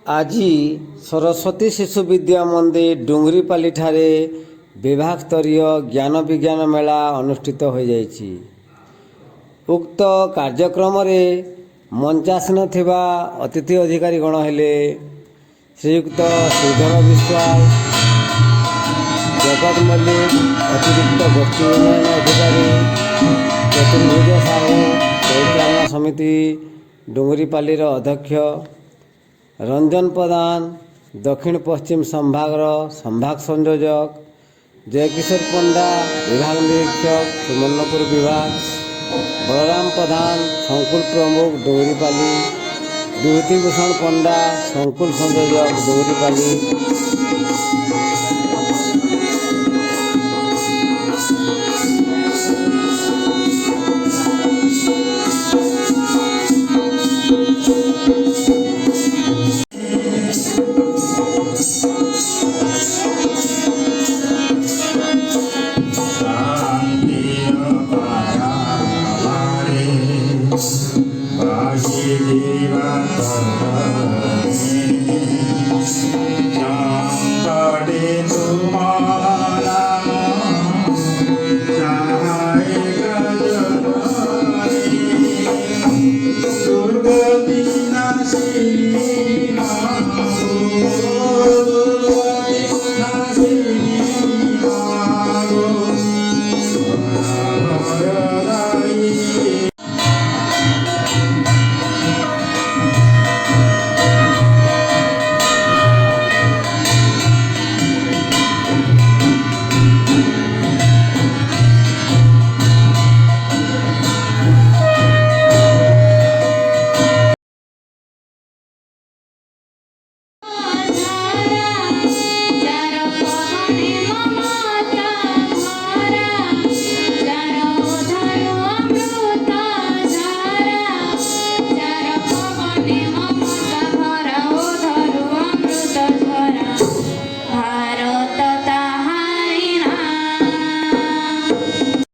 ଆଜି ସରସ୍ୱତୀ ଶିଶୁ ବିଦ୍ୟା ମନ୍ଦିର ଡୁଙ୍ଗରିପାଲି ଠାରେ ବିଭାଗ ସ୍ତରୀୟ ଜ୍ଞାନ ବିଜ୍ଞାନ ମେଳା ଅନୁଷ୍ଠିତ ହୋଇଯାଇଛି। ଉକ୍ତ କାର୍ଯ୍ୟକ୍ରମରେ ମଞ୍ଚାସୀନ ଥିବା ଅତିଥି ଅଧିକାରୀଗଣ ହେଲେ ଶ୍ରୀଯୁକ୍ତ ଶ୍ରୀଧର ବିଶ୍ୱାଳ, ଜଗତ ମଲ୍ଲିକ, ଅତିରିକ୍ତ ଗୋଷ୍ଠୀ ଉନ୍ନୟନ ଅଧିକାରୀ ଚତୁର୍ଭୁଜ ସାହୁ, ପରିଚାଳନା ସମିତି ଡୁଙ୍ଗରିପାଲିର ଅଧ୍ୟକ୍ଷ ରଞ୍ଜନ ପ୍ରଧାନ, ଦକ୍ଷିଣ ପଶ୍ଚିମ ସମ୍ଭାଗର ସମ୍ଭାଗ ସଂଯୋଜକ ଜୟକିଶୋର ପଣ୍ଡା, ବିଭାଗ ନିରୀକ୍ଷକ ସୁବର୍ଣ୍ଣପୁର ବିଭାଗ ବଳରାମ ପ୍ରଧାନ, ସଂକୁଳ ପ୍ରମୁଖ ଡୁଙ୍ଗରିପାଲି, ବିଭୂତିଭୂଷଣ ପଣ୍ଡା, ସଂକୁଳ ସଂଯୋଜକ ଡୁଙ୍ଗରିପାଲି। Bhagavad